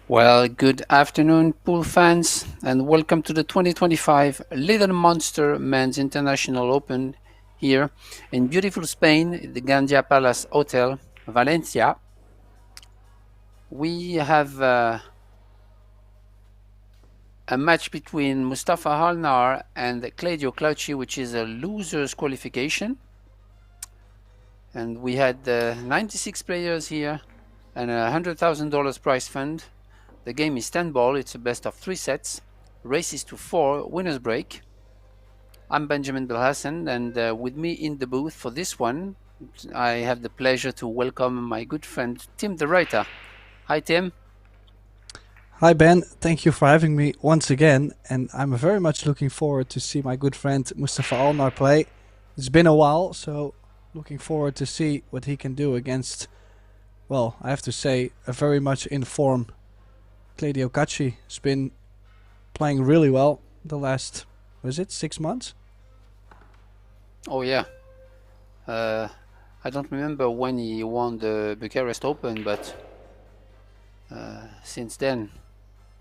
Well, good afternoon, pool fans, and welcome to the 2025 Little Monster Men's International Open here in beautiful Spain, the Gandia Palace Hotel, Valencia. We have a match between Mustafa ALNAR and KACI, which is a loser's qualification. And we had 96 players here and a $100,000 prize fund. The game is 10 ball, it's a best of 3 sets. Races to 4, winners break. I'm Benjamin Belhassan, and with me in the booth for this one, I have the pleasure to welcome my good friend Tim the writer. Hi, Tim. Hi Ben, thank you for having me once again, and I'm very much looking forward to see my good friend Mustafa Alnar play. It's been a while, so looking forward to see what he can do against, well, I have to say, a very much in form Claudio Cacci. Has been playing really well the last, was it 6 months? Oh yeah, uh, I don't remember when he won the Bucharest Open, but since then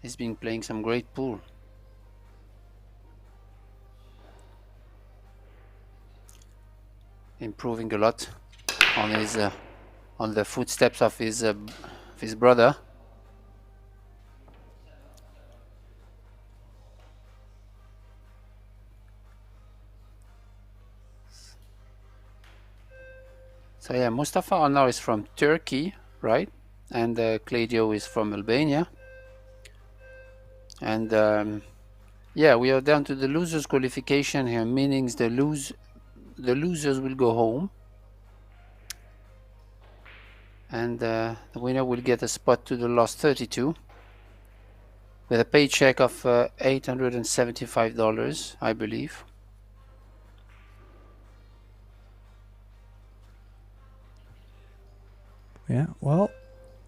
he's been playing some great pool. Improving a lot on his on the footsteps of his brother. So yeah, Mustafa Anar is from Turkey, right? And Claudio is from Albania. And yeah, we are down to the losers qualification here, meaning the losers will go home, and the winner will get a spot to the last 32 with a paycheck of $875, I believe. Yeah, well,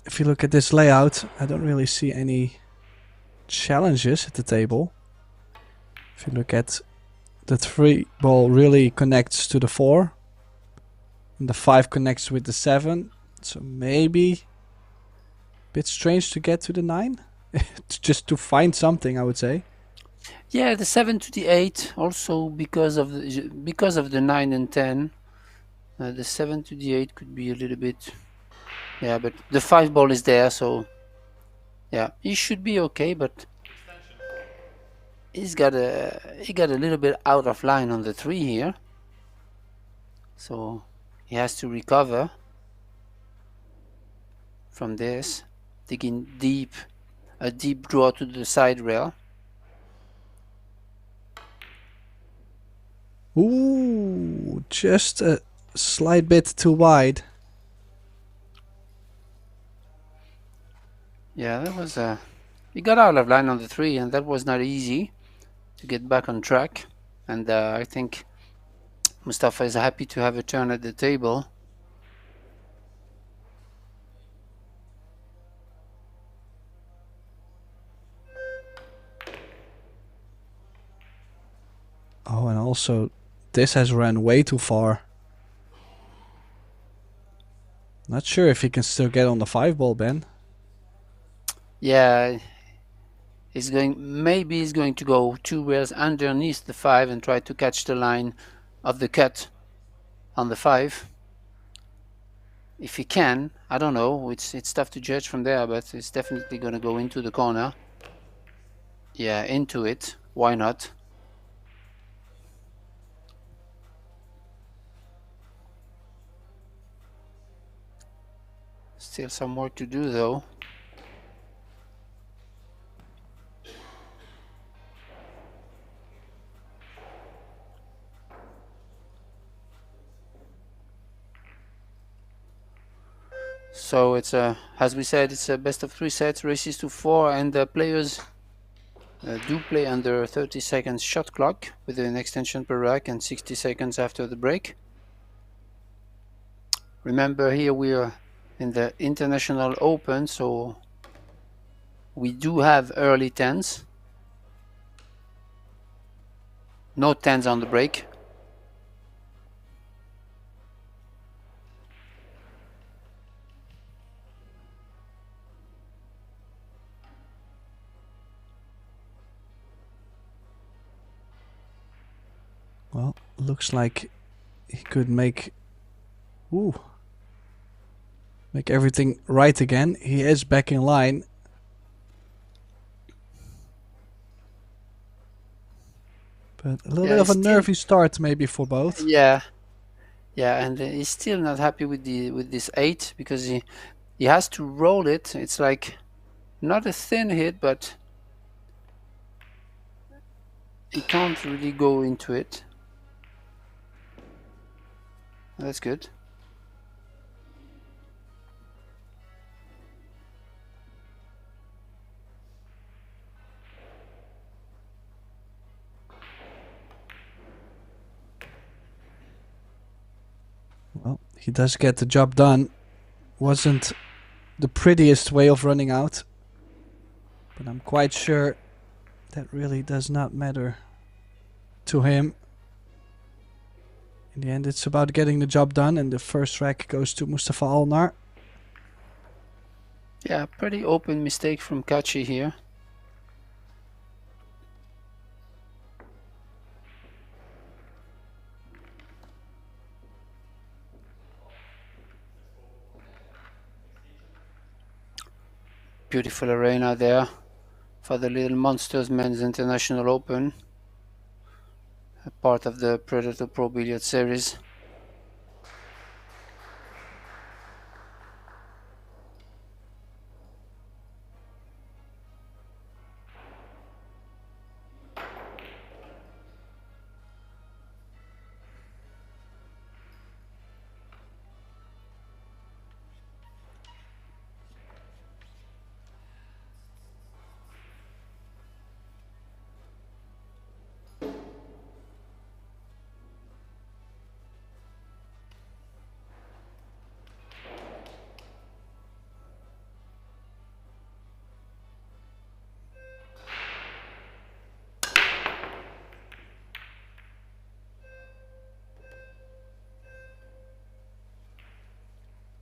if you look at this layout, I don't really see any challenges at the table. If you look at the 3 ball really connects to the 4, and the 5 connects with the 7, so maybe a bit strange to get to the 9. Just to find something, I would say. Yeah, the 7 to the 8 also because of the 9 and 10. The 7 to the 8 could be a little bit, yeah, but the 5 ball is there, so yeah, he should be okay, but he got a little bit out of line on the 3 here, so he has to recover from this, digging a deep draw to the side rail. Ooh, just a slight bit too wide. Yeah, that was he got out of line on the 3, and that was not easy to get back on track. And I think Mustafa is happy to have a turn at the table. Oh, and also, this has ran way too far. Not sure if he can still get on the 5 ball, Ben. Yeah, maybe he's going to go 2 rails underneath the 5 and try to catch the line of the cut on the 5. If he can, I don't know. It's tough to judge from there, but it's definitely going to go into the corner. Yeah, into it. Why not? Still some work to do though. So it's as we said, it's a best of 3 sets, races to 4, and the players do play under 30 seconds shot clock with an extension per rack and 60 seconds after the break. Remember, here we are in the International Open, so we do have early 10s. No 10s on the break. Well, looks like he could make everything right again. He is back in line. But a little Yeah, bit of he's a still, nervy start maybe for both. yeah, yeah, and he's still not happy with this 8 because he has to roll it. It's like not a thin hit, but he can't really go into it. That's good. Well, he does get the job done. Wasn't the prettiest way of running out, but I'm quite sure that really does not matter to him. In the end, it's about getting the job done, and the first rack goes to Mustafa ALNAR. Yeah, pretty open mistake from KACI here. Beautiful arena there for the Little Monsters Men's International Open, a part of the Predator Pro Billiard Series.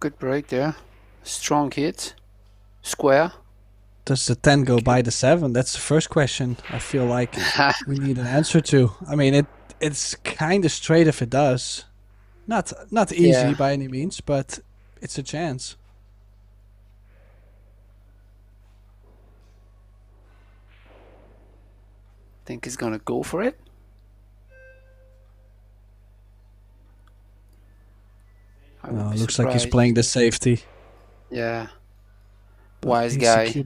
Good break there. Strong hit. Square. Does the 10 go by the 7? That's the first question I feel like we need an answer to. I mean, it's kind of straight if it does. Not easy Yeah. by any means, but it's a chance. Think he's gonna go for it. No, it looks like he's playing the safety. Yeah. But Wise needs guy.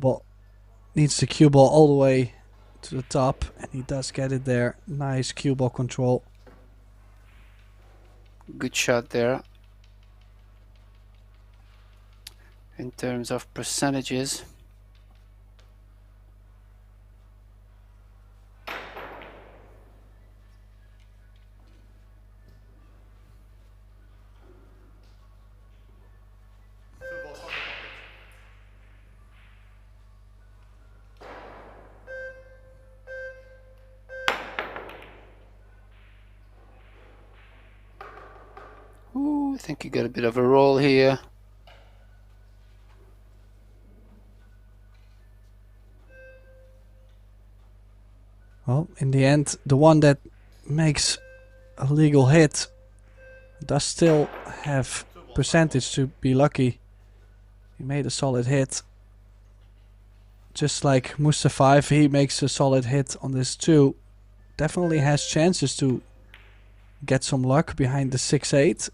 needs the cue ball all the way to the top, and he does get it there. Nice cue ball control. Good shot there. In terms of percentages, ooh, I think he got a bit of a roll here. Well, in the end, the one that makes a legal hit does still have percentage to be lucky. He made a solid hit. Just like Mustafa, if he makes a solid hit on this too, definitely has chances to get some luck behind the 6-8.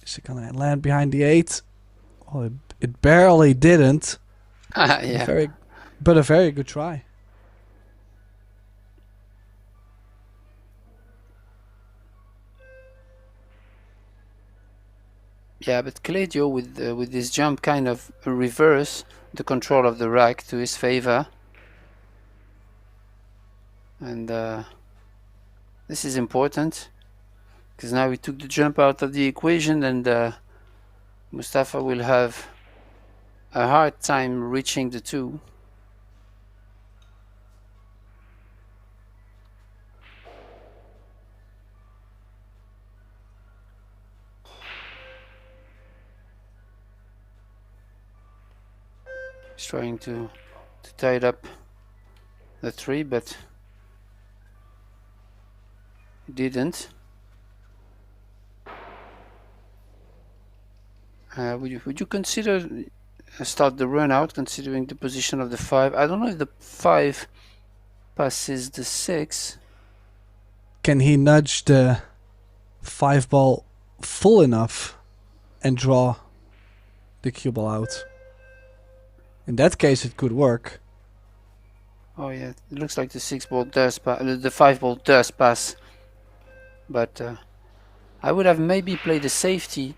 Is it gonna land behind the 8? Oh, it barely didn't. Yeah. But a very good try. Yeah, but Claudio with this jump kind of reverse the control of the rack to his favor, and this is important because now we took the jump out of the equation, and Mustafa will have a hard time reaching the 2. He's trying to tie it up the 3, but Didn't. Would you consider start the run out considering the position of the 5? I don't know if the 5 passes the 6. Can he nudge the 5 ball full enough and draw the cue ball out? In that case, it could work. Oh yeah, it looks like the 6 ball does pass. The 5 ball does pass, but I would have maybe played a safety,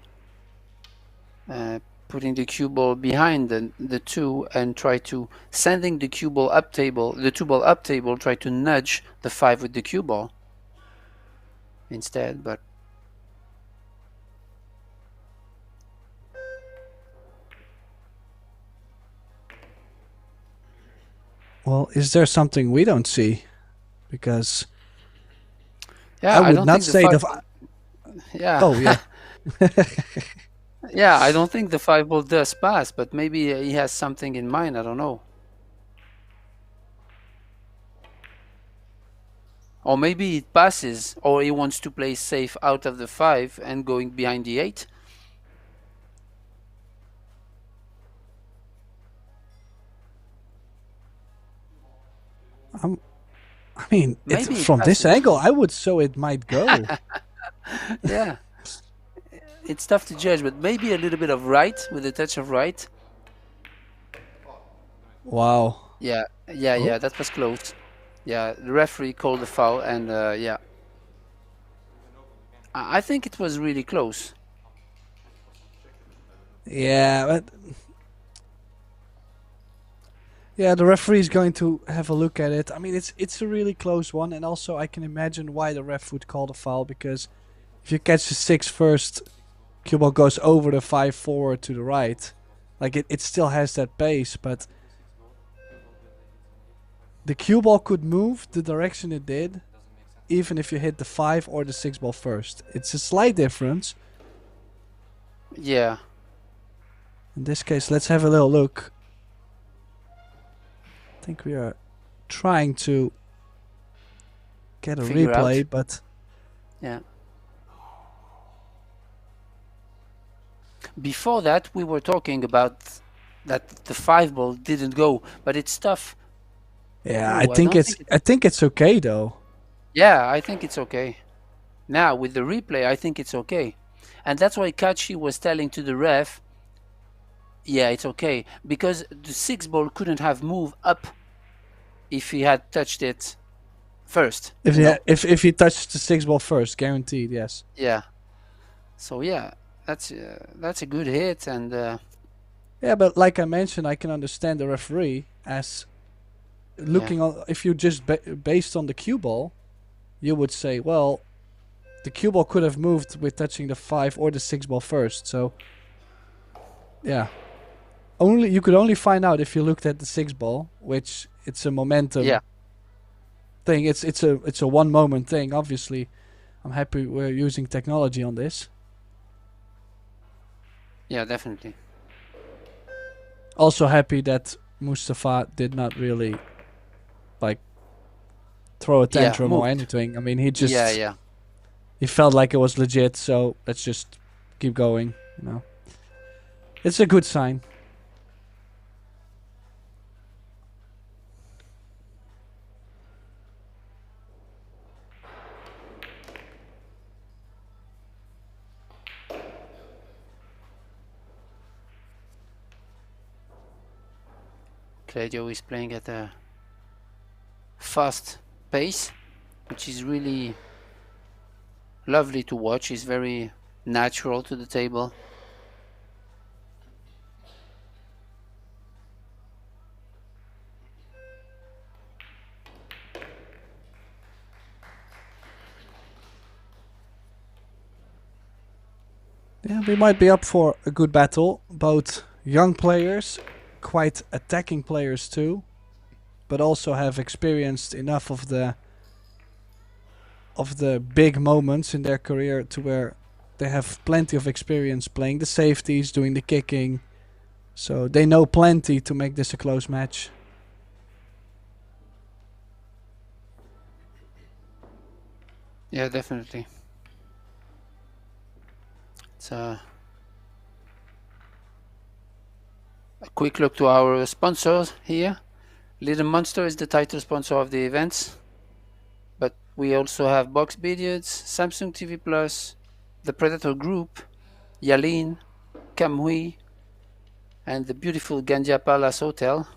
putting the cue ball behind the 2 and try to sending the cue ball up table, the 2 ball up table, try to nudge the 5 with the cue ball instead, but Well, is there something we don't see? Because yeah, I I would don't not think the say 5 yeah. Oh, yeah. Yeah, I don't think the 5 ball does pass, but maybe he has something in mind, I don't know. Or maybe it passes, or he wants to play safe out of the 5 and going behind the 8. I mean, Maybe it from this passes. angle, I would so it might go. Yeah. It's tough to judge, but maybe a little bit of right with a touch of right. Wow. Yeah, Oh. that was close. Yeah, the referee called the foul, and yeah. I think it was really close. Yeah, but yeah, the referee is going to have a look at it. I mean, it's a really close one, and also I can imagine why the ref would call the foul, because if you catch the 6 first, cue ball goes over the 5 forward to the right. Like it still has that pace, but the cue ball could move the direction it did, even if you hit the 5 or the 6 ball first. It's a slight difference. Yeah. In this case, let's have a little look. I think we are trying to get a Figure replay, out. but Yeah. Before that, we were talking about that the 5 ball didn't go, but it's tough. yeah, Ooh, I think it's okay though. Yeah, I think it's okay. Now with the replay, I think it's okay, and that's why KACI was telling to the ref, yeah, it's okay, because the 6 ball couldn't have moved up if he had touched it first. If he touched the 6 ball first, guaranteed, yes. Yeah. So yeah, that's a good hit, and Yeah, but like I mentioned, I can understand the referee as looking on. If you just based on the cue ball, you would say, well, the cue ball could have moved with touching the 5 or the 6 ball first. So yeah, you could only find out if you looked at the 6 ball, which it's a momentum thing. It's a one moment thing. Obviously, I'm happy we're using technology on this. yeah, definitely. Also happy that Mustafa did not really like throw a tantrum or Moved. anything. I mean, he just Yeah. he felt like it was legit. So let's just keep going. You know, it's a good sign. Claudio is playing at a fast pace, which is really lovely to watch. He's very natural to the table. Yeah, we might be up for a good battle. Both young players, quite attacking players too, but also have experienced enough of the big moments in their career to where they have plenty of experience playing the safeties, doing the kicking. So they know plenty to make this a close match. Yeah, definitely. It's a quick look to our sponsors here. Little Monster is the title sponsor of the events, but we also have Box Billiards, Samsung TV Plus, the Predator Group, Yalin, Kamui, and the beautiful Gandia Palace Hotel,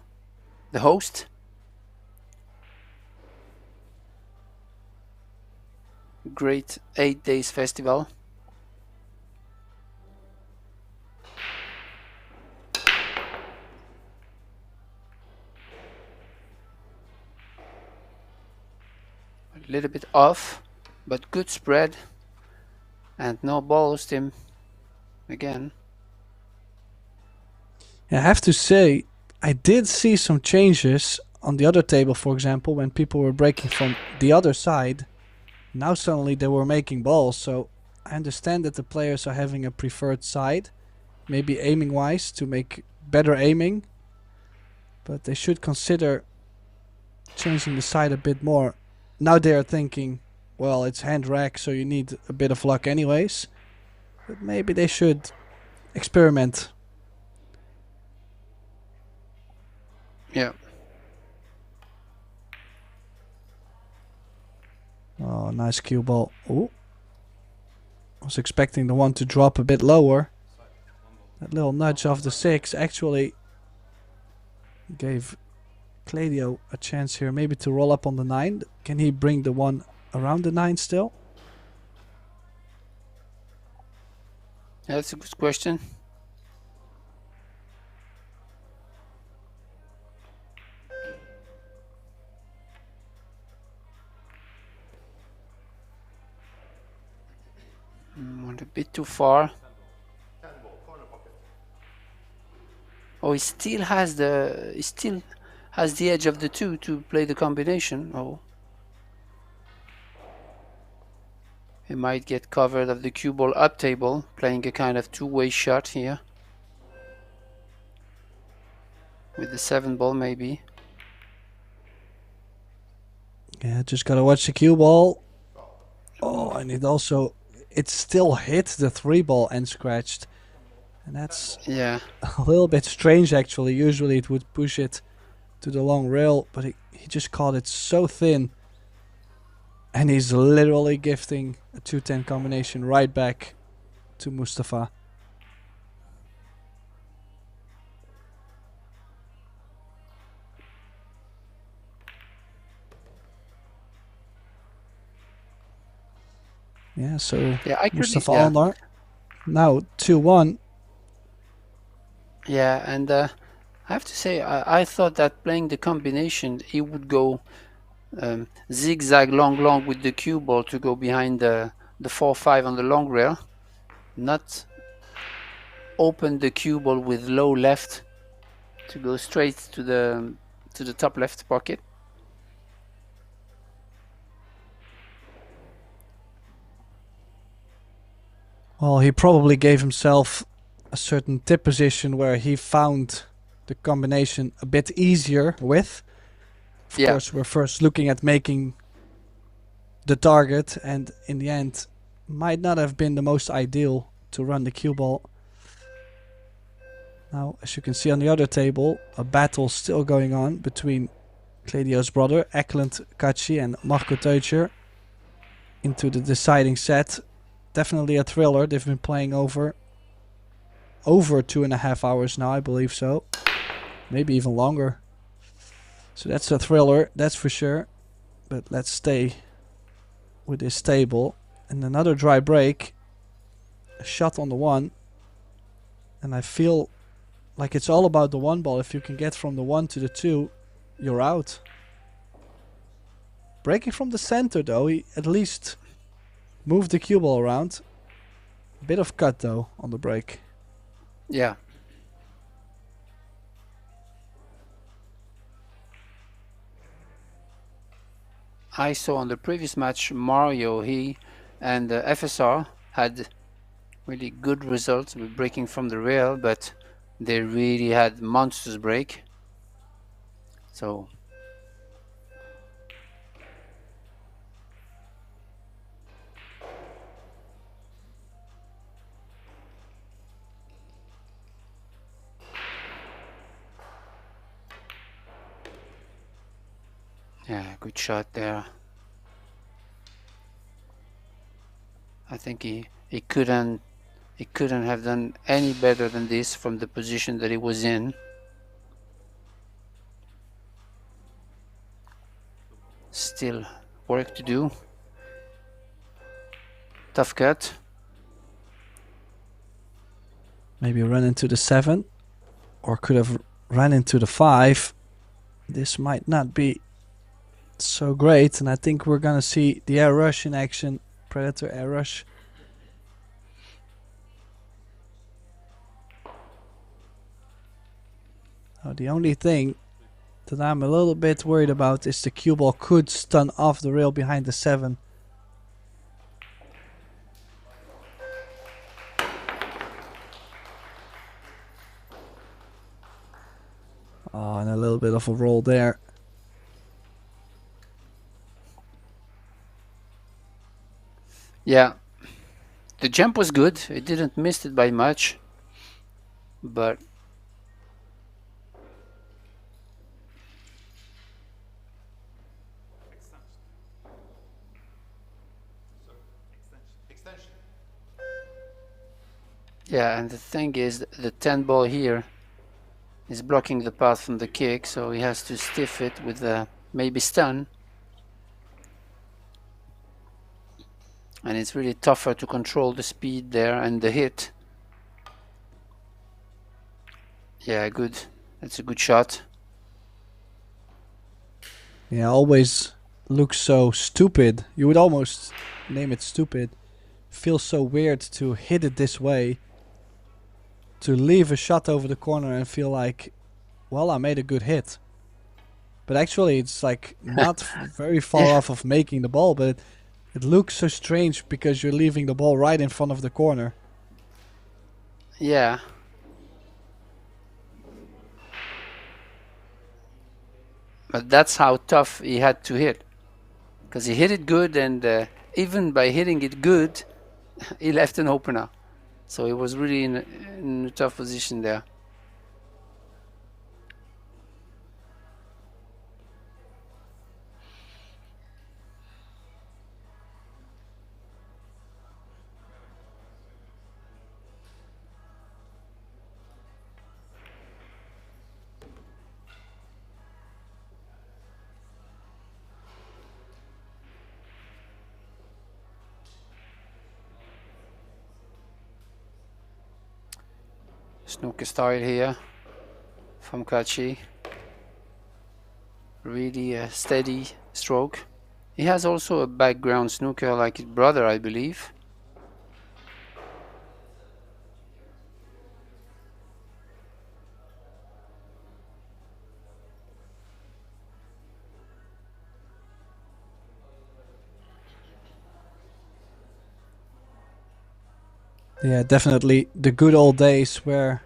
the host. Great 8 days festival. A little bit off, but good spread, and no balls, Tim. Again. I have to say, I did see some changes on the other table, for example, when people were breaking from the other side. Now suddenly they were making balls, so I understand that the players are having a preferred side, maybe aiming wise to make better aiming, but they should consider changing the side a bit more. Now they are thinking, well, it's hand rack, so you need a bit of luck anyways, but maybe they should experiment. Yeah. Oh, nice cue ball. Ooh. I was expecting the one to drop a bit lower. That little nudge off the 6 actually gave Claudio a chance here maybe to roll up on the 9. Can he bring the one around the 9 still? Yeah, that's a good question. Went a bit too far. Oh, he still has the edge of the 2 to play the combination. Oh, he might get covered of the cue ball up table, playing a kind of two-way shot here with the 7 ball maybe. Yeah, just gotta watch the cue ball. Oh, and it still hit the 3 ball and scratched. And that's Yeah. a little bit strange actually. Usually it would push it to the long rail, but he just caught it so thin. And he's literally gifting a 2-10 combination right back to Mustafa. Yeah, so Mustafa ALNAR now 2-1. Yeah, and I have to say, I thought that playing the combination, he would go zigzag long with the cue ball to go behind the 4-5 on the long rail, not open the cue ball with low left to go straight to the top left pocket. Well, he probably gave himself a certain tip position where he found the combination a bit easier with. Of course, we're first looking at making the target, and in the end, might not have been the most ideal to run the cue ball. Now, as you can see on the other table, a battle still going on between Claudio's brother, Ekland KACI, and Marco Teucher into the deciding set. Definitely a thriller. They've been playing over 2.5 hours now, I believe so. Maybe even longer. So that's a thriller, that's for sure. But let's stay with this table. And another dry break. A shot on the 1. And I feel like it's all about the 1 ball. If you can get from the 1 to the 2, you're out. Breaking from the center though, he at least moved the cue ball around. Bit of cut though on the break. Yeah. I saw on the previous match Mario, he and FSR had really good results with breaking from the rail, but they really had monsters break. So Yeah, good shot there. I think he couldn't have done any better than this from the position that he was in. Still work to do. Tough cut. Maybe run into the 7, or could have run into the 5. This might not be so great, and I think we're gonna see the air rush in action. Predator air rush. The only thing that I'm a little bit worried about is the cue ball could stun off the rail behind the 7. Oh, and a little bit of a roll there. Yeah, the jump was good. It didn't miss it by much, but yeah, and the thing is, the 10 ball here is blocking the path from the kick, so he has to stiff it with maybe stun. And it's really tougher to control the speed there and the hit. Yeah, good. That's a good shot. Yeah, always looks so stupid. You would almost name it stupid. Feels so weird to hit it this way. To leave a shot over the corner and feel like, well, I made a good hit. But actually, it's like not very far off of making the ball, but it looks so strange because you're leaving the ball right in front of the corner. Yeah. But that's how tough he had to hit. Because he hit it good, and even by hitting it good, he left an opener. So he was really in a tough position there. Snooker style here from KACI. Really a steady stroke. He has also a background snooker like his brother, I believe. Yeah, definitely the good old days where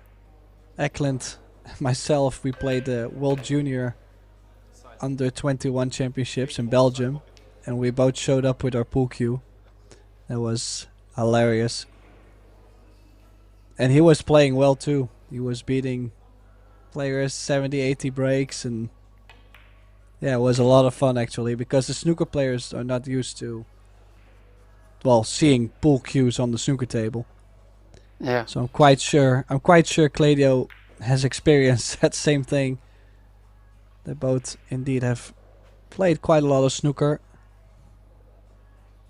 Eklund and myself, we played the World Junior Under 21 Championships in Belgium, and we both showed up with our pool cue. That was hilarious. And he was playing well too. He was beating players 70, 80 breaks, and yeah, it was a lot of fun actually, because the snooker players are not used to, well, seeing pool cues on the snooker table. Yeah. So I'm quite sure Claudio has experienced that same thing. They both indeed have played quite a lot of snooker.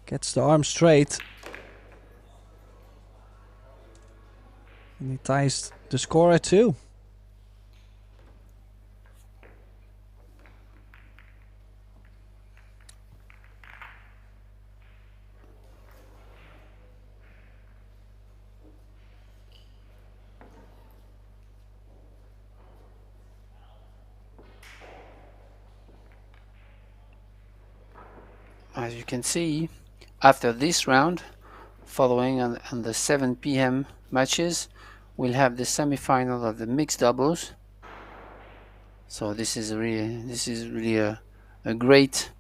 Gets the arm straight. And he ties the score at 2. As you can see, after this round, following on the 7 p.m. matches, we'll have the semi-final of the mixed doubles. So this is really a great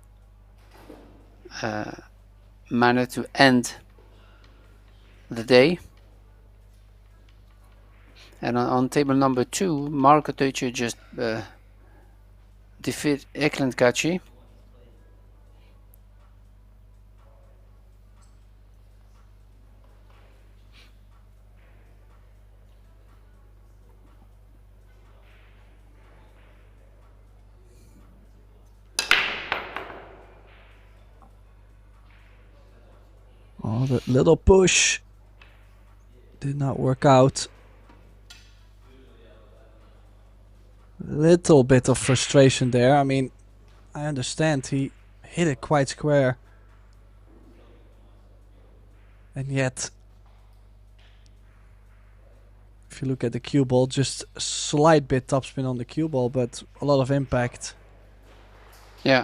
manner to end the day. And on table number 2, Marco Teucher just defeat Eklund KACI Oh, the little push did not work out. Little bit of frustration there. I mean, I understand he hit it quite square. And yet, if you look at the cue ball, just a slight bit topspin on the cue ball, but a lot of impact. Yeah.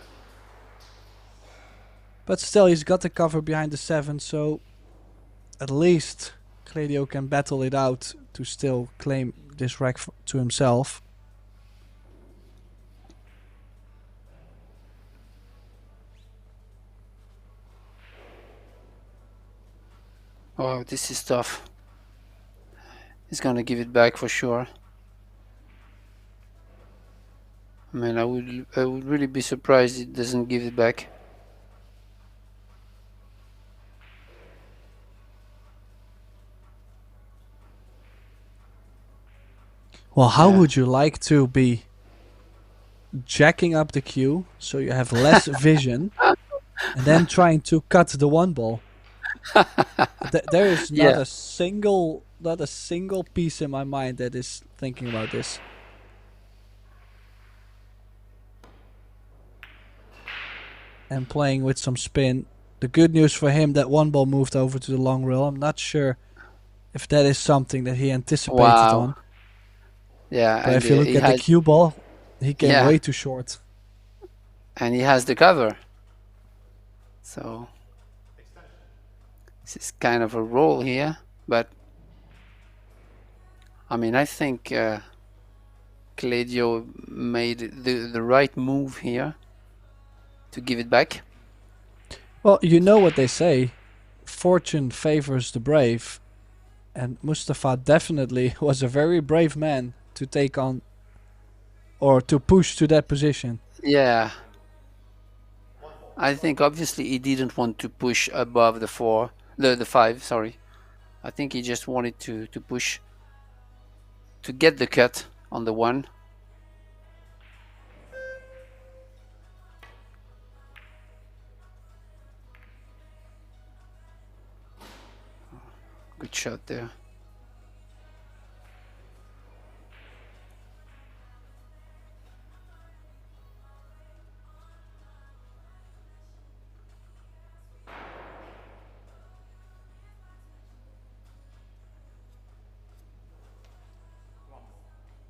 But still, he's got the cover behind the 7, so at least Claudio can battle it out to still claim this rack to himself. Oh, this is tough. He's gonna give it back for sure. I mean, I would really be surprised it doesn't give it back. Well, how Yeah. would you like to be jacking up the cue so you have less vision and then trying to cut the 1 ball? There is not Yeah. a single piece in my mind that is thinking about this. And playing with some spin. The good news for him, that 1 ball moved over to the long rail. I'm not sure if that is something that he anticipated Wow. on. Yeah. But And if you look he at the has, cue ball, he came Yeah. way too short. and he has the cover. So this is kind of a roll here, but I mean, I think Claudio made the right move here to give it back. Well, you know what they say, fortune favors the brave. And Mustafa definitely was a very brave man to take on or to push to that position. Yeah. I think obviously he didn't want to push above the 4, the 5, sorry. I think he just wanted to push to get the cut on the 1. Good shot there.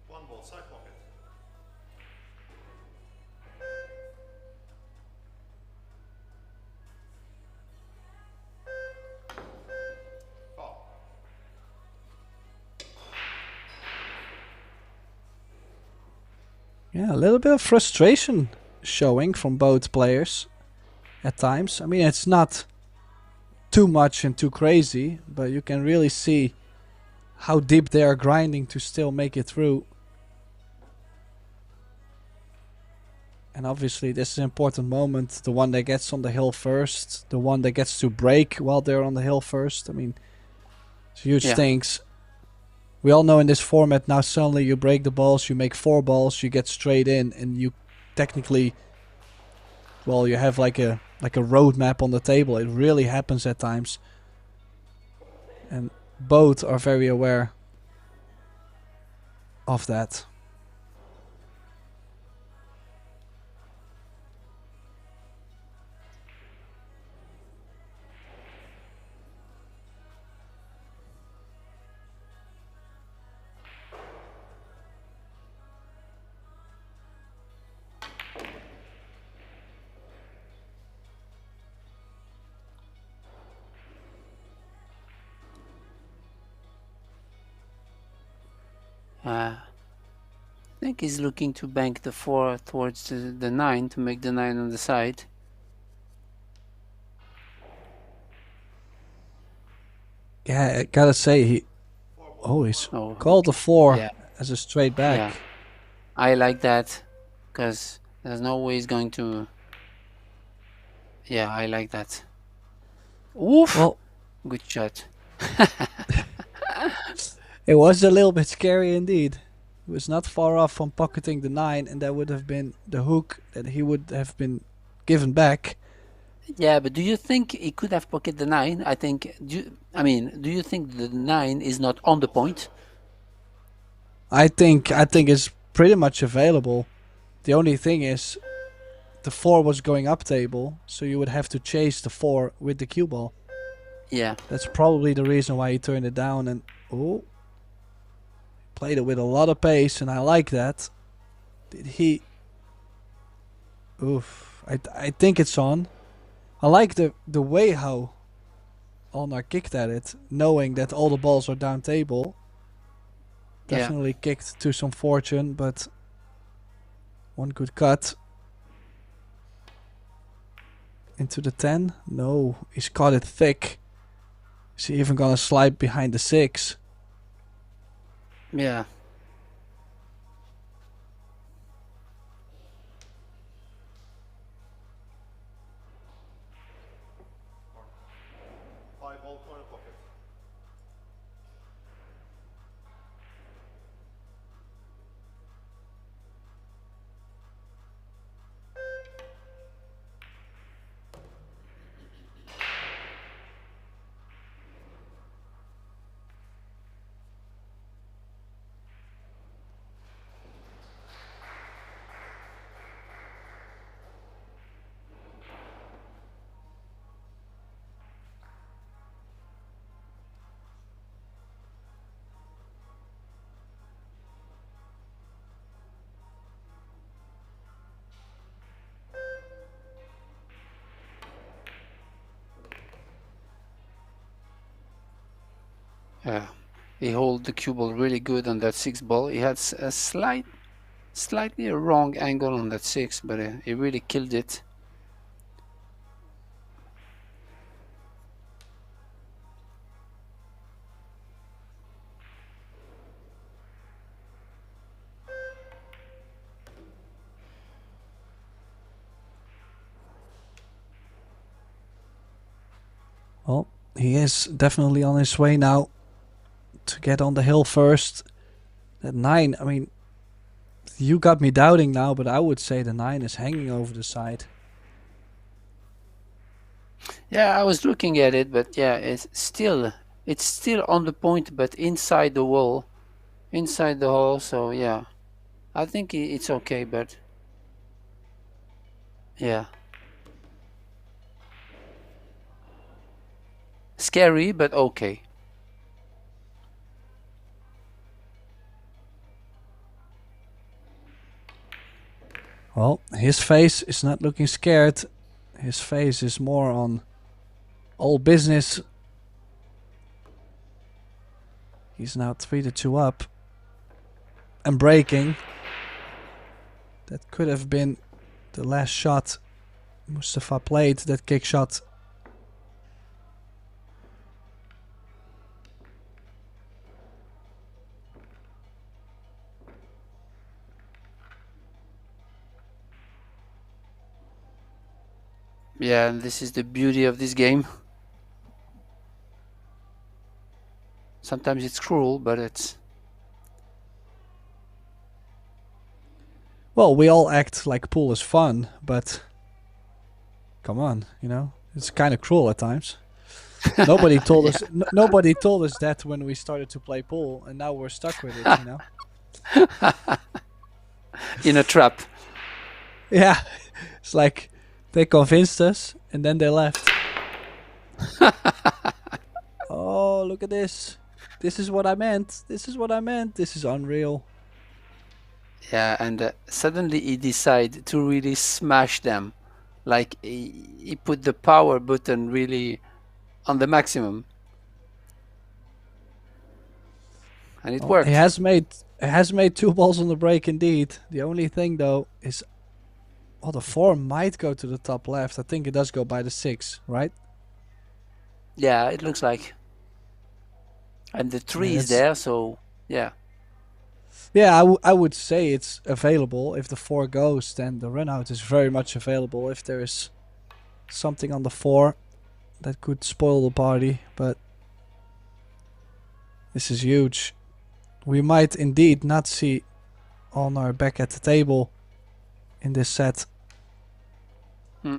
One ball, side pocket. Yeah, a little bit of frustration showing from both players at times. I mean, it's not too much and too crazy, but you can really see how deep they are grinding to still make it through. And obviously this is an important moment. The one that gets on the hill first, the one that gets to break while they're on the hill first. I mean, it's huge Yeah. things. We all know in this format now suddenly you break the balls, you make 4 balls, you get straight in, and you technically, well, you have like a roadmap on the table. It really happens at times. And both are very aware of that. I think he's looking to bank the 4 towards the 9 to make the 9 on the side. Yeah, I gotta say, he's Oh, called the 4 yeah. as a straight back. Yeah. I like that because there's no way he's going to. Yeah, I like that. Oof! Well, Good shot. it was a little bit scary indeed. He was not far off from pocketing the 9, and that would have been the hook that he would have been given back. Yeah, but do you think he could have pocketed the 9? I think. Do you think the 9 is not on the point? I think it's pretty much available. The only thing is the 4 was going up table, so you would have to chase the 4 with the cue ball. Yeah. That's probably the reason why he turned it down. And oh, played it with a lot of pace, and I like that. Did he? Oof. I think it's on. I like the way how ALNAR kicked at it, knowing that all the balls are down table. Yeah. Definitely kicked to some fortune, but one good cut. Into the 10? No, he's caught it thick. Is he even gonna slide behind the 6? Yeah. Yeah. He hold the cue ball really good on that 6 ball. He had a slightly a wrong angle on that 6, but he really killed it. Well, he is definitely on his way now to get on the hill first. That 9, I mean, you got me doubting now, but I would say the 9 is hanging over the side. Yeah, I was looking at it, but yeah, it's still on the point, but inside the wall, inside the hole. So yeah, I think it's okay, but yeah, scary, but okay. Well, his face is not looking scared. His face is more on all business. He's now 3-2 up. And breaking. That could have been the last shot Mustafa played, that kick shot. Yeah, and this is the beauty of this game. Sometimes it's cruel, but it's... Well, we all act like pool is fun, but come on, you know, it's kind of cruel at times. Nobody told Yeah. us. Nobody told us that when we started to play pool, and now we're stuck with it. You know. In a trap. Yeah, it's like they convinced us, and then they left. Oh, look at this! This is what I meant. This is what I meant. This is unreal. Yeah, and suddenly he decided to really smash them. Like he put the power button really on the maximum. And it Well, worked. he has made 2 balls on the break indeed. The only thing though is, well, the 4 might go to the top left. I think it does go by the 6, right? Yeah, it looks like. And the 3 is that's- there, so yeah. Yeah, I would say it's available. If the 4 goes, then the run out is very much available. If there is something on the 4 that could spoil the party, but this is huge. We might indeed not see ALNAR back at the table in this set. Hmm.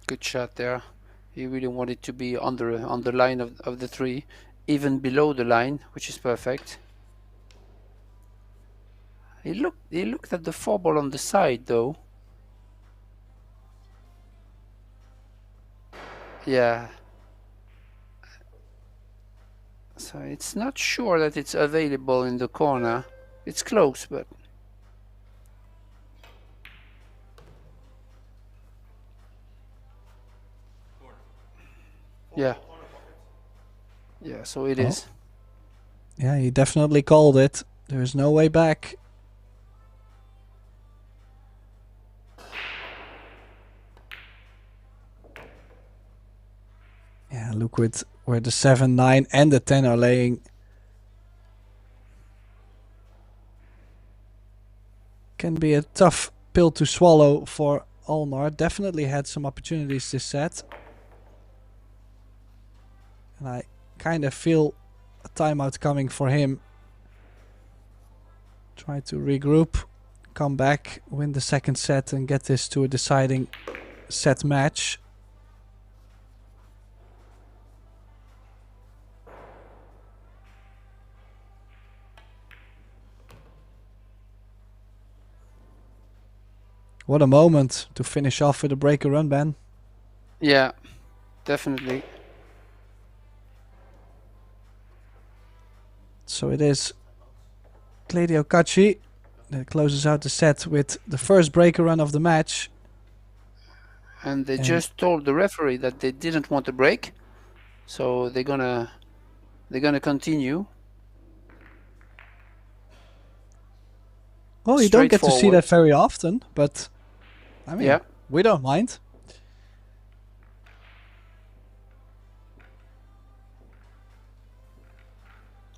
Good shot there. He really wanted to be on the line of the three, even below the line, which is perfect. He looked at the four ball on the side though. Yeah. So it's not sure that it's available in the corner. It's close, but yeah. Yeah, so it is. Yeah, he definitely called it. There's no way back. Yeah, look with where the 7, 9 and the 10 are laying. Can be a tough pill to swallow for ALNAR. Definitely had some opportunities this set. And I kind of feel a timeout coming for him. Try to regroup, come back, win the second set and get this to a deciding set match. What a moment to finish off with a breaker run, Ben. Yeah, definitely. So it is KACI that closes out the set with the first breaker run of the match. And they just told the referee that they didn't want a break, so they're gonna continue. Well, you don't get to see that very often, but I mean, yeah, we don't mind.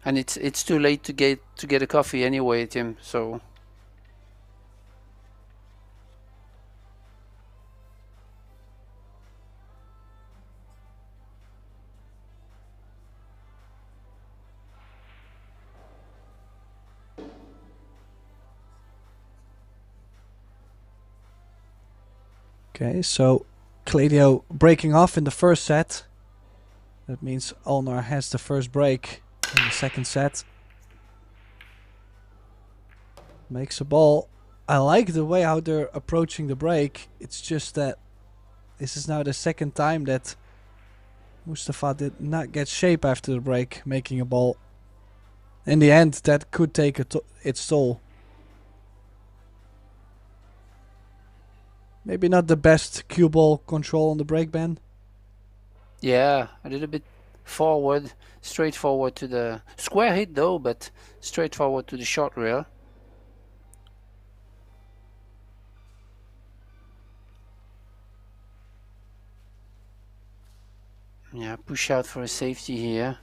And it's too late to get a coffee anyway, Tim. So Okay, so Claudio breaking off in the first set. That means ALNAR has the first break in the second set. Makes a ball. I like the way how they're approaching the break. It's just that this is now the second time that Mustafa did not get shape after the break, making a ball. In the end, that could take its toll. Maybe not the best cue ball control on the break, Ben. yeah, a little bit forward, straight forward to the square hit though, but straight forward to the short rail. Yeah, push out for a safety here.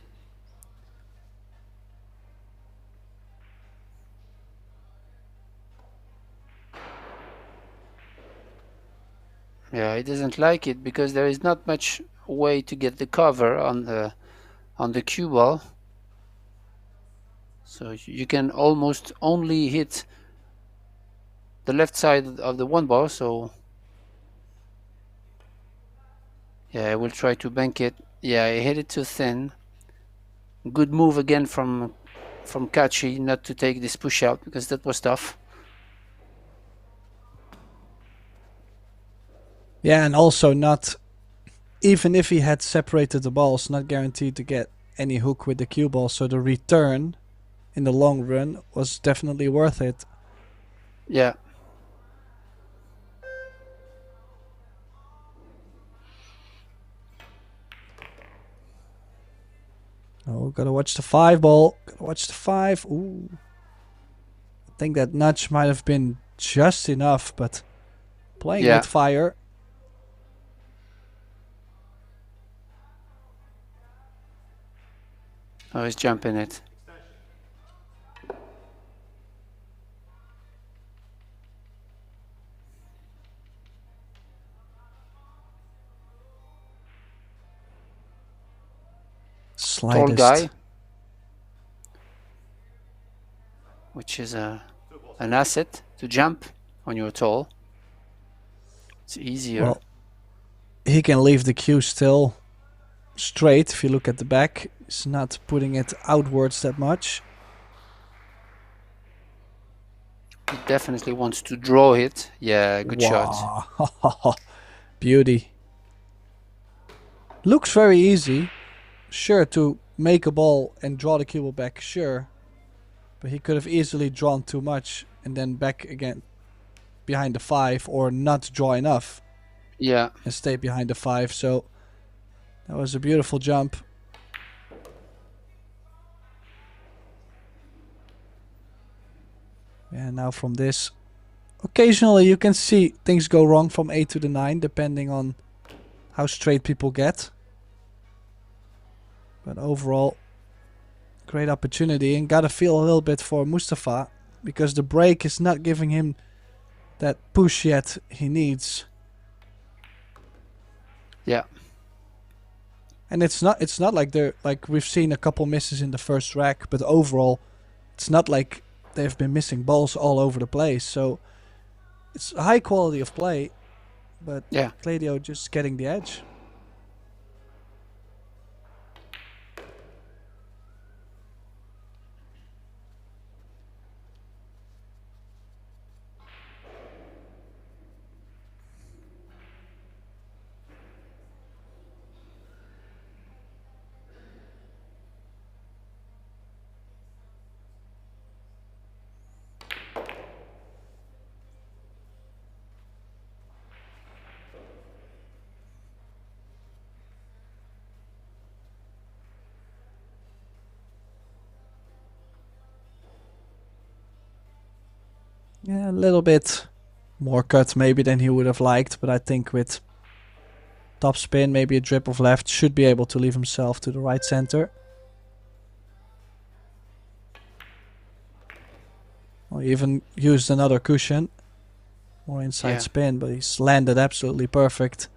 Yeah, he doesn't like it because there is not much way to get the cover on the cue ball. So you can almost only hit the left side of the one ball. So yeah, I will try to bank it. Yeah, I hit it too thin. Good move again from KACI not to take this push out because that was tough. Yeah, and also not, even if he had separated the balls, not guaranteed to get any hook with the cue ball. So the return in the long run was definitely worth it. Yeah. Oh, gotta watch the 5 ball. Gotta watch the 5. Ooh. I think that nudge might have been just enough, but playing with fire. Oh, he's jumping it. Slightest. Tall guy, which is an asset to jump when you're tall. It's easier. Well, he can leave the cue still straight. If you look at the back, he's not putting it outwards that much. He definitely wants to draw it. Yeah, good shot. Wow. Beauty. Looks very easy. Sure, to make a ball and draw the cue ball back, sure. But he could have easily drawn too much and then back again behind the 5, or not draw enough Yeah. and stay behind the 5. So that was a beautiful jump. And now from this, occasionally you can see things go wrong from 8 to the 9, depending on how straight people get. But overall, great opportunity, and gotta feel a little bit for Mustafa, because the break is not giving him that push yet he needs. Yeah. And it's not like they're like we've seen a couple misses in the first rack, but overall, it's not like they've been missing balls all over the place. So it's a high quality of play, but Yeah. Claudio just getting the edge. Yeah, a little bit more cut maybe than he would have liked, but I think with top spin, maybe a drip of left, should be able to leave himself to the right center. Or even used another cushion. More inside spin, but he's landed absolutely perfect.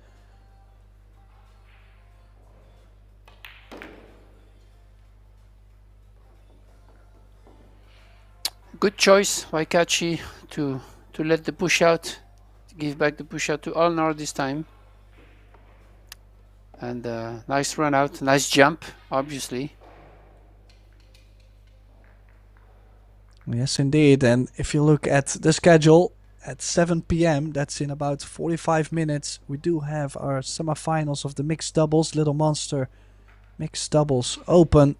Good choice by KACI to let the push out, to give back the push out to ALNAR this time. And nice run out, nice jump, obviously. Yes, indeed. And if you look at the schedule, at 7 p.m., that's in about 45 minutes, we do have our semifinals of the mixed doubles, Little Monster Mixed Doubles Open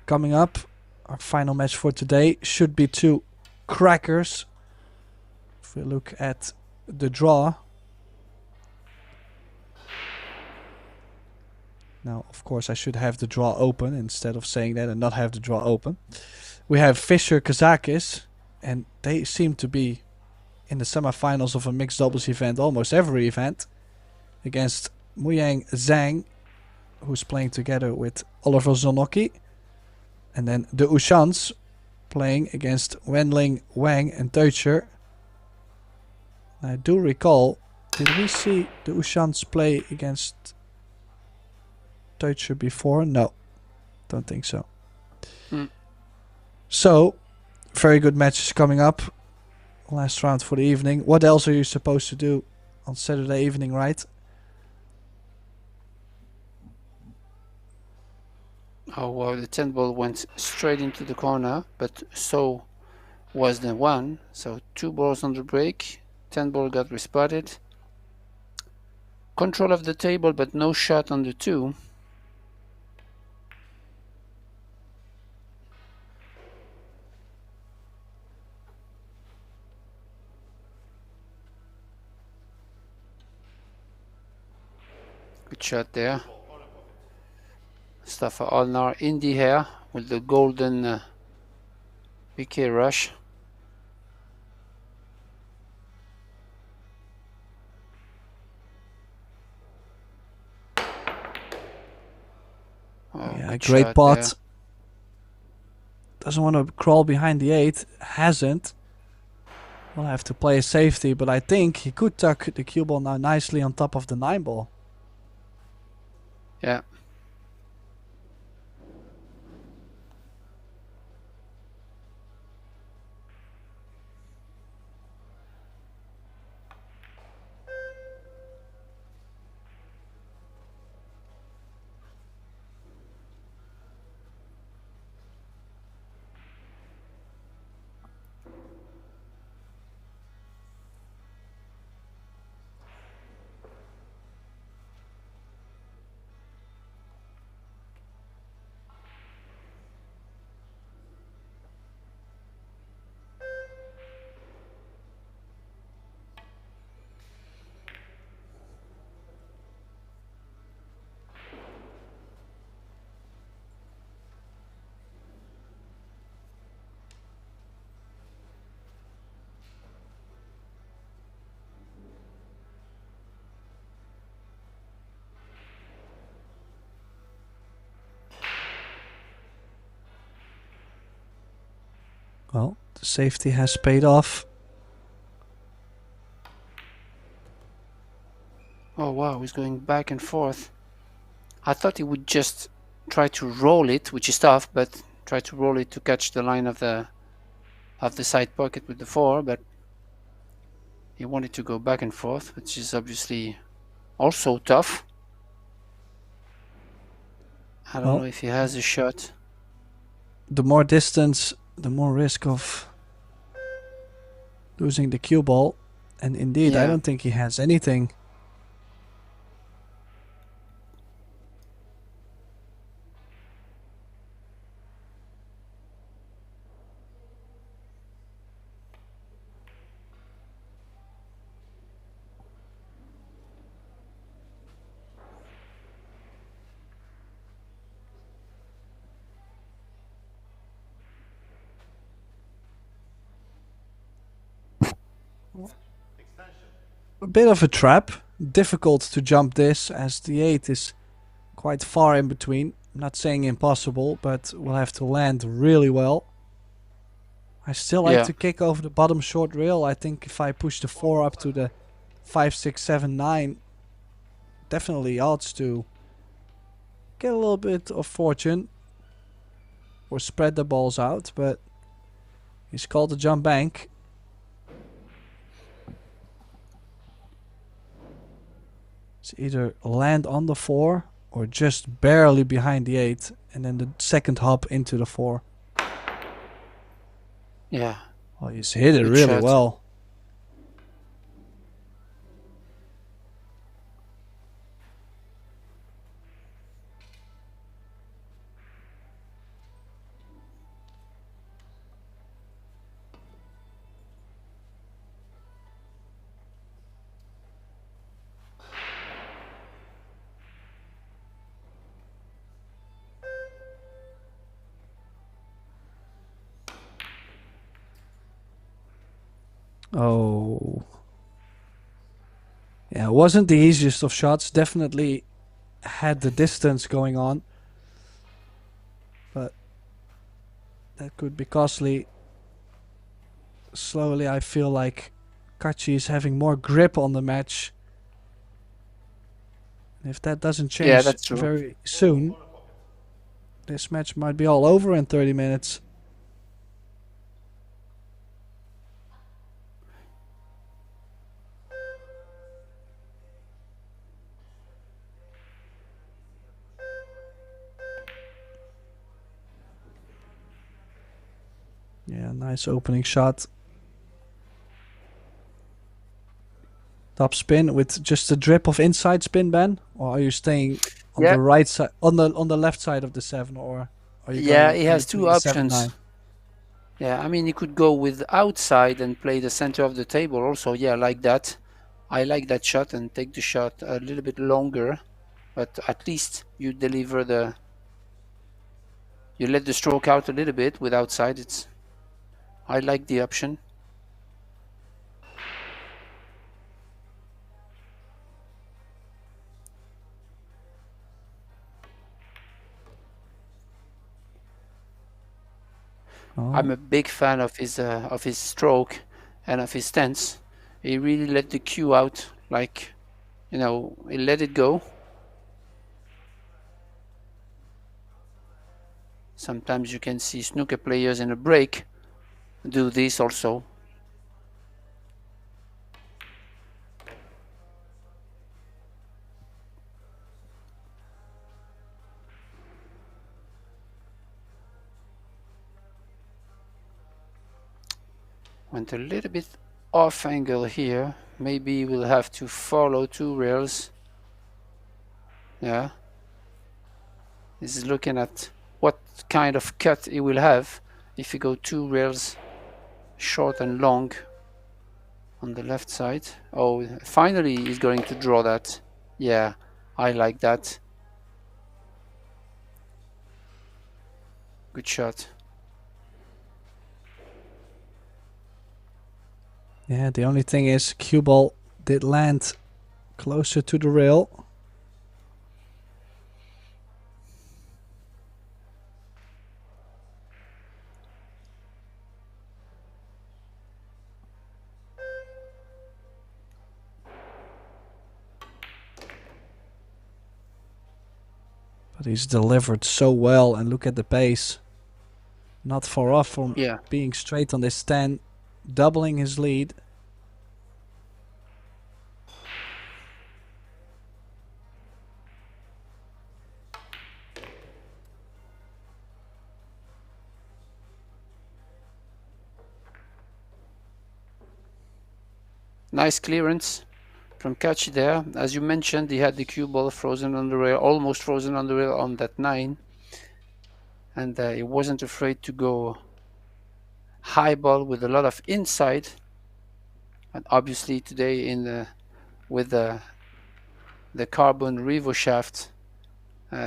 coming up. Our final match for today should be two crackers. If we look at the draw. Now, of course, I should have the draw open instead of saying that and not have the draw open. We have Fischer Kazakis, and they seem to be in the semifinals of a mixed doubles event, almost every event, against Muyang Zhang, who's playing together with Oliver Zonocki. And then the Ushans playing against Wenling Wang and Teucher. I do recall, did we see the Ushans play against Teucher before? No, don't think so. So, very good matches coming up. Last round for the evening. What else are you supposed to do on Saturday evening, right? Oh, wow, the 10 ball went straight into the corner, but so was the 1. So 2 balls on the break. 10 ball got respotted. Control of the table, but no shot on the 2. Good shot there. Mustafa ALNAR in the air with the golden PK rush. Oh, yeah, great pot. There. Doesn't want to crawl behind the 8. Hasn't. Will have to play a safety, but I think he could tuck the cue ball now nicely on top of the 9 ball. Yeah. Well, the safety has paid off. Oh wow, he's going back and forth. I thought he would just try to roll it, which is tough, but try to roll it to catch the line of the side pocket with the 4, but he wanted to go back and forth, which is obviously also tough. I don't know if he has a shot. The more distance, the more risk of losing the cue ball. And indeed, I don't think he has anything. A bit of a trap. Difficult to jump this as the 8 is quite far in between. I'm not saying impossible, but we'll have to land really well. I still like to kick over the bottom short rail. I think if I push the 4 up to the 5, 6, 7, 9, definitely odds to get a little bit of fortune or spread the balls out, but he's called the jump bank. It's either land on the 4 or just barely behind the 8 and then the second hop into the 4. Yeah. Well, he's hit it really well. Oh. Yeah, it wasn't the easiest of shots. Definitely had the distance going on. But that could be costly. Slowly, I feel like KACI is having more grip on the match. And if that doesn't change very soon, this match might be all over in 30 minutes. Yeah, nice opening shot. Top spin with just a drip of inside spin, Ben? Or are you staying on the right side, on the left side of the 7, or are you going he has two options. 7-9? Yeah, I mean, he could go with outside and play the center of the table also. Yeah, like that. I like that shot and take the shot a little bit longer, but at least you deliver the... You let the stroke out a little bit with outside. I like the option. I'm a big fan of his stroke and of his stance. He really let the cue out, like, he let it go. Sometimes you can see snooker players in a break do this also. Went a little bit off angle here. Maybe we'll have to follow 2 rails. Yeah. This is looking at what kind of cut he will have if you go 2 rails short and long on the left side. Oh, finally he's going to draw that. Yeah, I like that. Good shot. Yeah, the only thing is cue ball did land closer to the rail. But he's delivered so well, and look at the pace. Not far off from being straight on this 10, doubling his lead. Nice clearance from KACI there. As you mentioned, he had the cue ball frozen on the rail, almost frozen on the rail on that 9. And he wasn't afraid to go high ball with a lot of inside. And obviously today with the carbon revo shaft,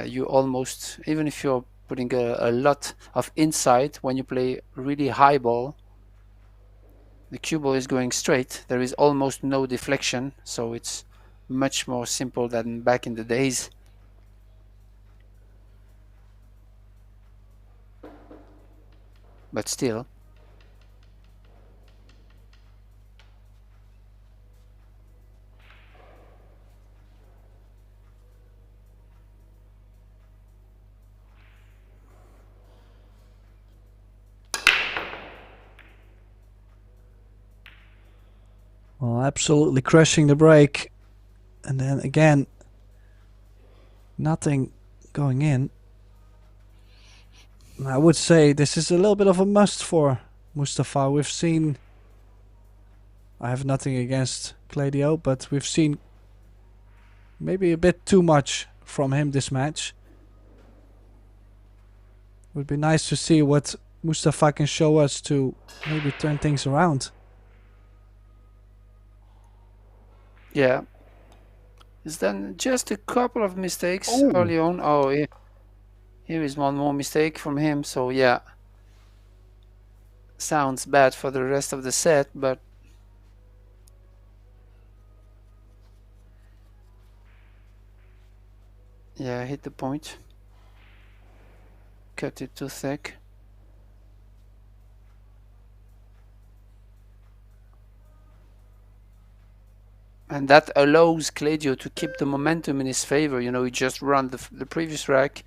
you almost, even if you're putting a lot of inside, when you play really high ball, the cue ball is going straight. There is almost no deflection, so it's much more simple than back in the days. But still, well, absolutely crushing the break. And then again, nothing going in. I would say this is a little bit of a must for Mustafa. We've seen, I have nothing against Claudio, but we've seen maybe a bit too much from him this match. Would be nice to see what Mustafa can show us to maybe turn things around. Yeah. It's then just a couple of mistakes early on. Oh, here is one more mistake from him. So yeah, sounds bad for the rest of the set, but yeah, hit the point. Cut it too thick. And that allows Claudio to keep the momentum in his favor. You know, he just ran the previous rack,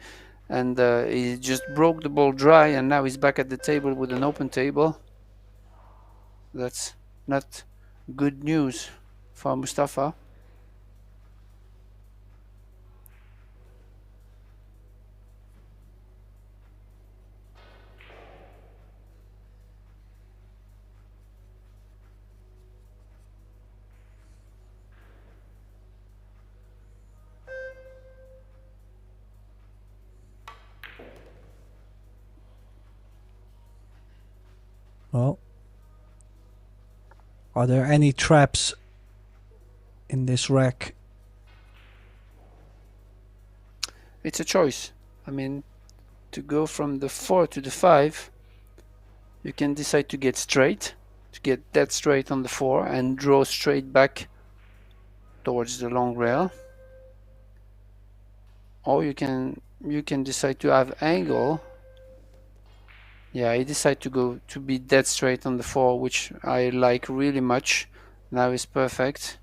and he just broke the ball dry, and now he's back at the table with an open table. That's not good news for Mustafa. Well, are there any traps in this rack? It's a choice. I mean, to go from the 4 to the 5, you can decide to get straight, to get dead straight on the 4 and draw straight back towards the long rail. Or you can decide to have angle. Yeah, I decide to be dead straight on the 4, which I like really much. Now is perfect.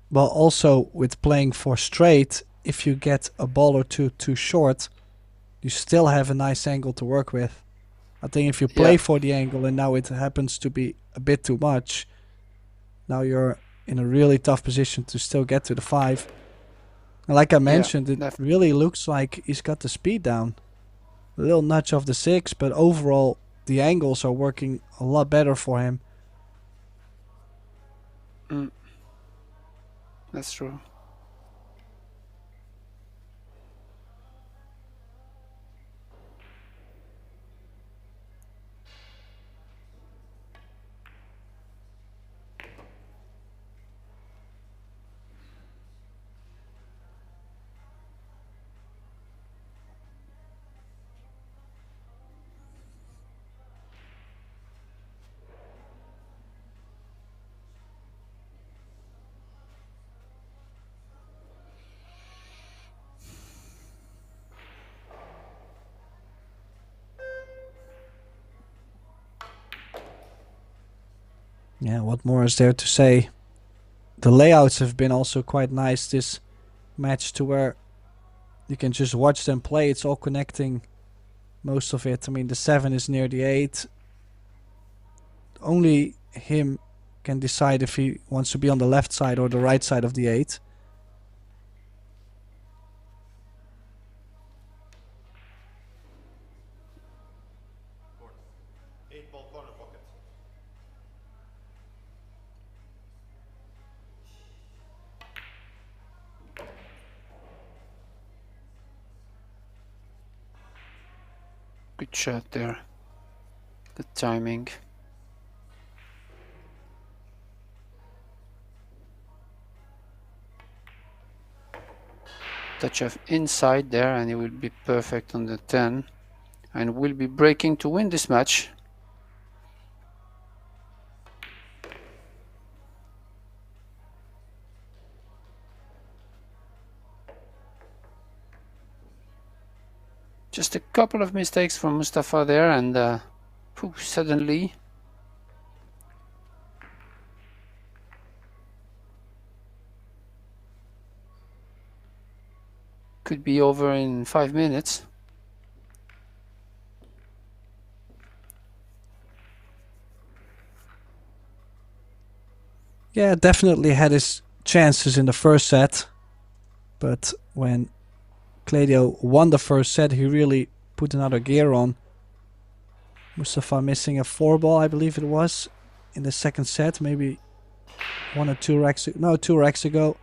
Well, also with playing for straight, if you get a ball or two too short, you still have a nice angle to work with. I think if you play for the angle and now it happens to be a bit too much, now you're in a really tough position to still get to the 5. And like I mentioned, it really looks like he's got the speed down. A little nudge of the 6, but overall the angles are working a lot better for him. That's true. Yeah, what more is there to say? The layouts have been also quite nice this match, to where you can just watch them play. It's all connecting, most of it. I mean, the 7 is near the 8. Only him can decide if he wants to be on the left side or the right side of the 8. Good shot there. Good timing. Touch of inside there, and he will be perfect on the 10. And will be breaking to win this match. Just a couple of mistakes from Mustafa there, and suddenly could be over in 5 minutes. Yeah, definitely had his chances in the first set. But when Claudio won the first set, he really put another gear on. Mustafa missing a 4 ball, I believe it was, in the second set. Maybe 1 or 2 racks. No, 2 racks ago.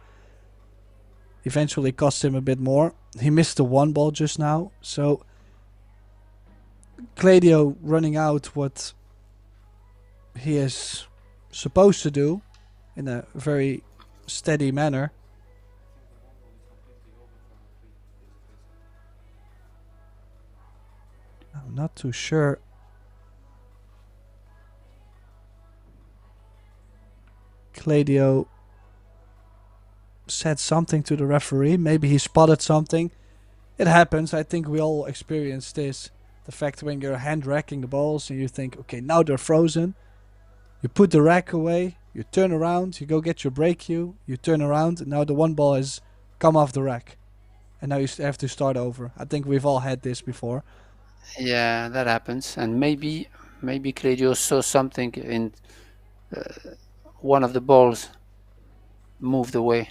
Eventually cost him a bit more. He missed the 1 ball just now. So Claudio running out what he is supposed to do in a very steady manner. I'm not too sure. Claudio said something to the referee. Maybe he spotted something. It happens. I think we all experience this. The fact when you're hand racking the balls and you think, okay, now they're frozen. You put the rack away. You turn around. You go get your break cue. You turn around. And now the 1 ball has come off the rack. And now you have to start over. I think we've all had this before. Yeah, that happens. And maybe Claudio saw something in one of the balls moved away.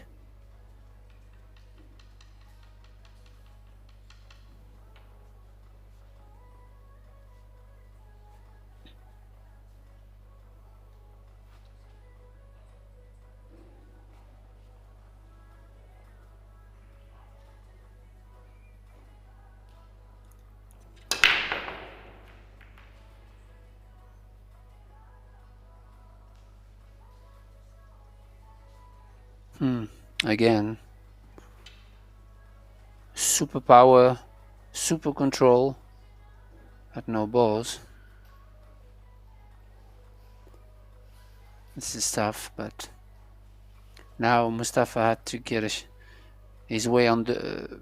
Again, super power, super control at no balls. This is tough, but now Mustafa had to get his way on the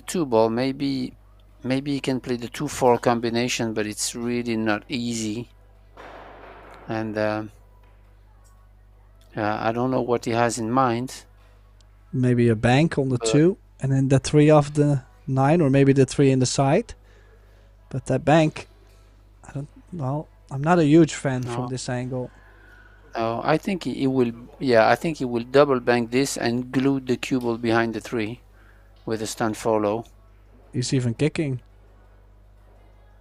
2 ball. Maybe he can play the 2-4 combination, but it's really not easy. And I don't know what he has in mind. Maybe a bank on the 2 and then the 3 off the 9, or maybe the 3 in the side. But that bank, I'm not a huge fan from this angle. No, I think he will. Yeah, I think he will double bank this and glue the cue ball behind the 3 with a stunt follow. He's even kicking.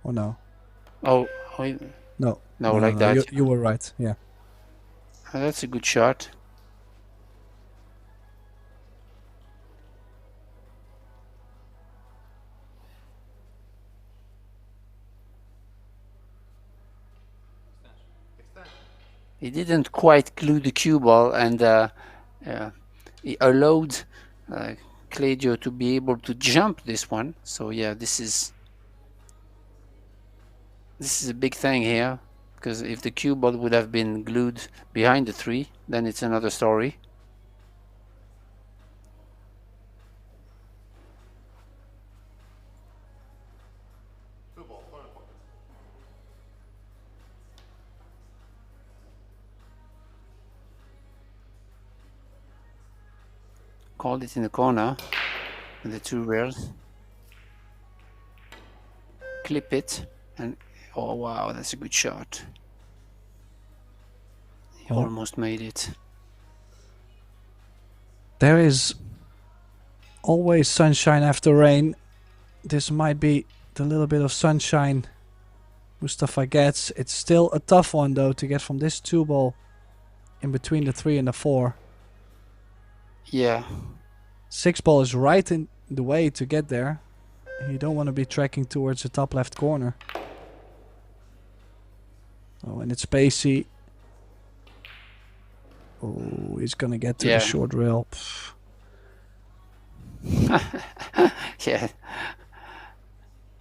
Or no? Oh, no, like that. You were right. Yeah. That's a good shot. He didn't quite glue the cue ball, and he allowed Claudio to be able to jump this one. So yeah, this is a big thing here, because if the cue ball would have been glued behind the 3, then it's another story. Called it in the corner. with the two rails. Clip it, and oh wow, that's a good shot. He almost made it. There is always sunshine after rain. This might be the little bit of sunshine Mustafa gets. It's still a tough one though to get from this 2-ball in between the 3 and the 4. Yeah. 6-ball is right in the way to get there. You don't want to be tracking towards the top left corner. Oh, and it's pacey. Oh, he's gonna get to the short rail. Yeah.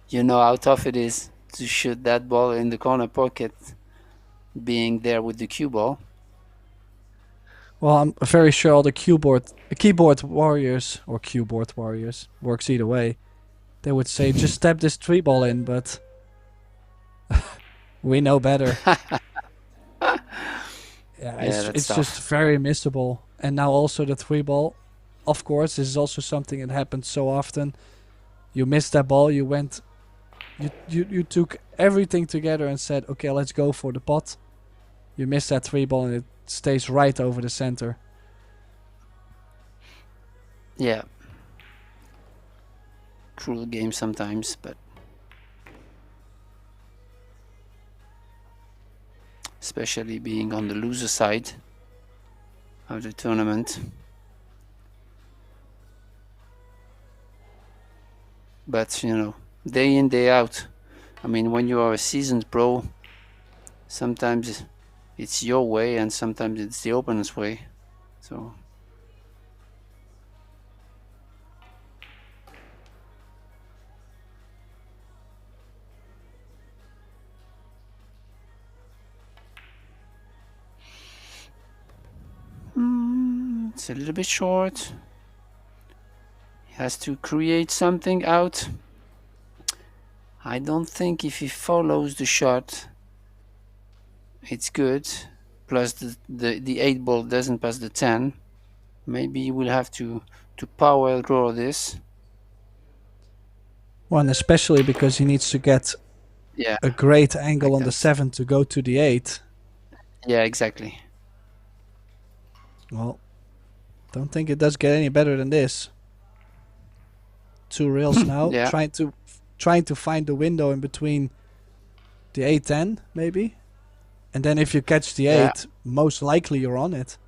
You know how tough it is to shoot that ball in the corner pocket, being there with the cue ball. Well, I'm very sure all the keyboard warriors, or keyboard warriors, works either way. They would say, just step this 3-ball in, but we know better. It's just very missable. And now also the 3-ball. Of course, this is also something that happens so often. You missed that ball, you went... You took everything together and said, okay, let's go for the pot. You missed that 3-ball and it stays right over the center. Yeah. Cruel game sometimes, but especially being on the loser side of the tournament. But you know, day in, day out, I mean, when you are a seasoned pro, sometimes it's your way and sometimes it's the opponent's way. So it's a little bit short. He has to create something out. I don't think if he follows the shot, it's good. Plus the 8-ball doesn't pass the 10. Maybe he will have to power draw this. Well, and especially because he needs to get a great angle on the 7 to go to the 8. Yeah, exactly. Well, don't think it does get any better than this. 2 rails now, trying to find the window in between the 8-10 maybe. And then if you catch the 8, most likely you're on it.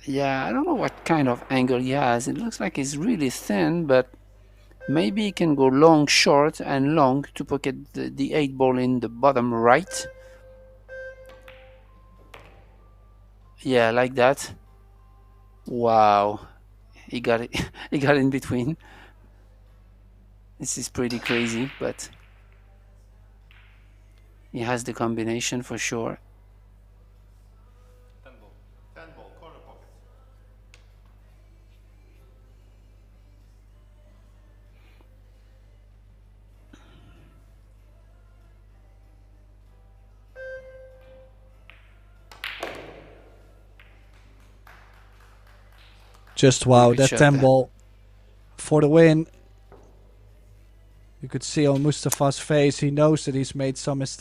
Yeah, I don't know what kind of angle he has. It looks like it's really thin, but maybe he can go long, short, and long to pocket the 8-ball in the bottom right. Yeah, like that. Wow. He got it. He got in between. This is pretty crazy, but he has the combination for sure. 10-ball, corner pocket. Just wow, that 10-ball for the win. You could see on Mustafa's face, he knows that he's made some mistakes.